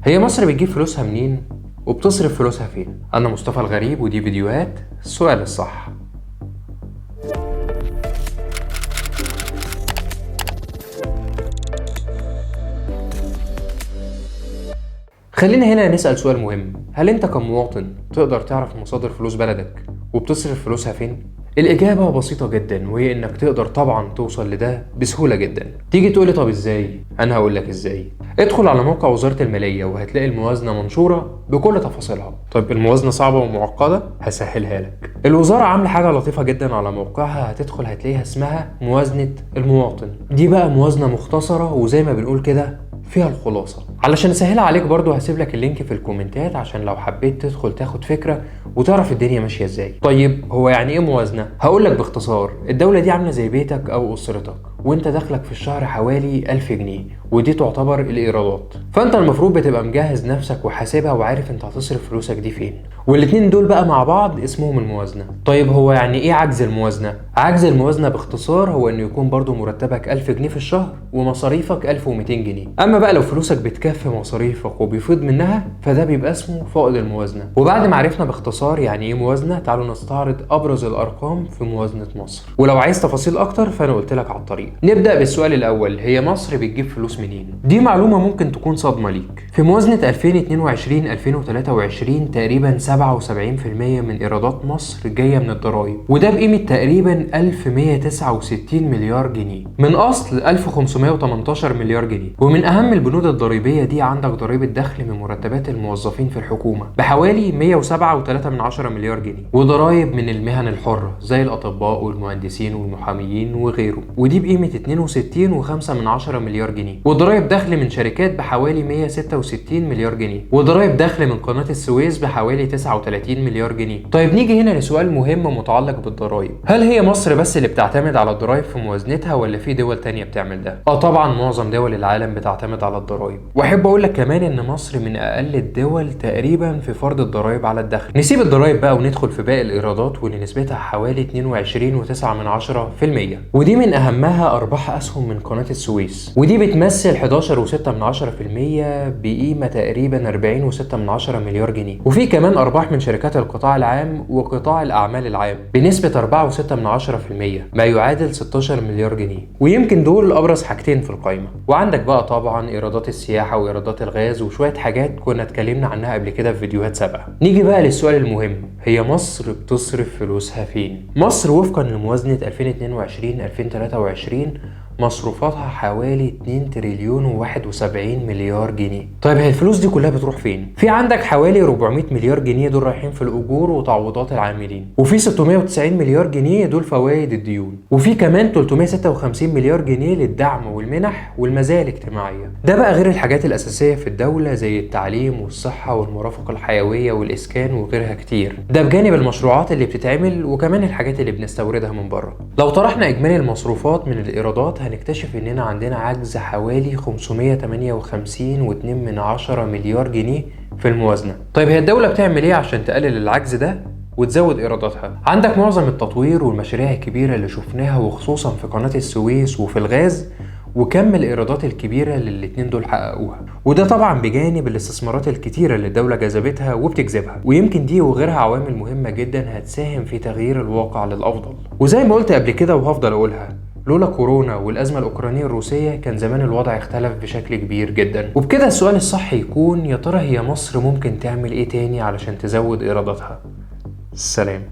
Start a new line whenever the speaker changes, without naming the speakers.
هي مصر بتجيب فلوسها منين وبتصرف فلوسها فين؟ أنا مصطفى الغريب ودي فيديوهات السؤال الصح. خلينا هنا نسأل سؤال مهم، هل أنت كمواطن تقدر تعرف مصادر فلوس بلدك وبتصرف فلوسها فين؟ الإجابة بسيطة جدا، وهي إنك تقدر طبعا توصل لده بسهولة جدا. تيجي تقولي طب إزاي؟ أنا هقولك إزاي. ادخل على موقع وزارة المالية وهتلاقي الموازنة منشورة بكل تفاصيلها. طيب الموازنة صعبة ومعقدة؟ هسهلها لك. الوزارة عاملة حاجة لطيفة جدا على موقعها، هتدخل هتلاقيها اسمها موازنة المواطن. دي بقى موازنة مختصرة وزي ما بنقول كده فيها الخلاصة. علشان اسهلها عليك برضو هسيب لك اللينك في الكومنتات عشان لو حبيت تدخل تاخد فكرة وتعرف الدنيا ماشية ازاي. طيب هو يعني ايه موازنة؟ هقول لك باختصار، الدولة دي عاملة زي بيتك او اسرتك، وانت دخلك في الشهر حوالي 1000 جنيه، ودي تعتبر الايرادات. فانت المفروض بتبقى مجهز نفسك وحاسبها وعارف انت هتصرف فلوسك دي فين، والاتنين دول بقى مع بعض اسمهم الموازنة. طيب هو يعني ايه عجز الموازنة؟ عجز الموازنة باختصار هو انه يكون برضو مرتبك 1000 جنيه في الشهر ومصاريفك 1200 جنيه. اما بقى لو فلوسك بتكفي مصاريفك وبيفيض منها فده بيبقى اسمه فائض الموازنة. وبعد ما عرفنا باختصار يعني ايه موازنة، تعالوا نستعرض ابرز الارقام في موازنة مصر، ولو عايز تفاصيل اكتر فانا قلت لك على الطريق. نبدأ بالسؤال الاول، هي مصر بتجيب فلوس منين؟ دي معلومة ممكن تكون صدمة ليك. في موازنة 2022 2023 تقريبا 77% من ايرادات مصر جاية من الضرائب، وده بقيمة تقريبا 1169 مليار جنيه من اصل 1518 مليار جنيه. ومن اهم البنود الضريبية دي عندك ضريبة دخل من مرتبات الموظفين في الحكومة بحوالي 107.3 مليار جنيه، وضرائب من المهن الحرة زي الاطباء والمهندسين والمحاميين وغيره، ودي بقيمة 62.5 مليار جنيه. وضرائب دخل من شركات بحوالي 166 مليار جنيه، وضرائب دخل من قناة السويس بحوالي 39 مليار جنيه. طيب نيجي هنا لسؤال مهم متعلق بالضرائب، هل هي مصر بس اللي بتعتمد على الضرائب في موازنتها ولا في دول تانية بتعمل ده؟ طبعا معظم دول العالم بتعتمد على الضرائب، واحب اقول لك كمان ان مصر من اقل الدول تقريبا في فرض الضرائب على الدخل. نسيب الضرائب بقى وندخل في باقي الايرادات واللي نسبتها حوالي 22.9%، ودي من اهمها ارباح اسهم من قناة السويس، ودي بتمثل 11.6% بقيمة تقريبا 40.6 مليار جنيه. وفي كمان ارباح من شركات القطاع العام وقطاع الاعمال العام بنسبة 4.6%، ما يعادل 16 مليار جنيه. ويمكن دول ابرز حاجتين في القائمة. وعندك بقى طبعا ايرادات السياحة وايرادات الغاز وشوية حاجات كنا اتكلمنا عنها قبل كده في فيديوهات سابقة. نيجي بقى للسؤال المهم، هي مصر بتصرف فلوسها فين؟ مصر وفقا لموازنة 2022 2023 مصروفاتها حوالي 2 تريليون و71 مليار جنيه. طيب هي الفلوس دي كلها بتروح فين؟ في عندك حوالي 400 مليار جنيه دول رايحين في الاجور وتعويضات العاملين، وفي 690 مليار جنيه دول فوائد الديون، وفي كمان 356 مليار جنيه للدعم والمنح والمزايا الاجتماعيه. ده بقى غير الحاجات الاساسيه في الدوله زي التعليم والصحه والمرافق الحيويه والاسكان وغيرها كتير، ده بجانب المشروعات اللي بتتعمل وكمان الحاجات اللي بنستوردها من بره. لو طرحنا اجمالي المصروفات من الايرادات هنكتشف اننا عندنا عجز حوالي 558.2 مليار جنيه في الموازنة. طيب هي الدولة بتعمل ايه عشان تقلل العجز ده وتزود ايراداتها؟ عندك معظم التطوير والمشاريع الكبيرة اللي شفناها وخصوصا في قناة السويس وفي الغاز، وكم الايرادات الكبيرة اللي الاتنين دول حققوها، وده طبعا بجانب الاستثمارات الكتيرة اللي الدولة جذبتها وبتجذبها. ويمكن دي وغيرها عوامل مهمة جدا هتساهم في تغيير الواقع للأفضل. وزي ما قلت قبل كده وهفضل اقولها، لولا كورونا والأزمة الأوكرانية الروسية كان زمان الوضع اختلف بشكل كبير جدا. وبكده السؤال الصح يكون، يا ترى هي مصر ممكن تعمل ايه تاني علشان تزود ايراداتها؟ سلام.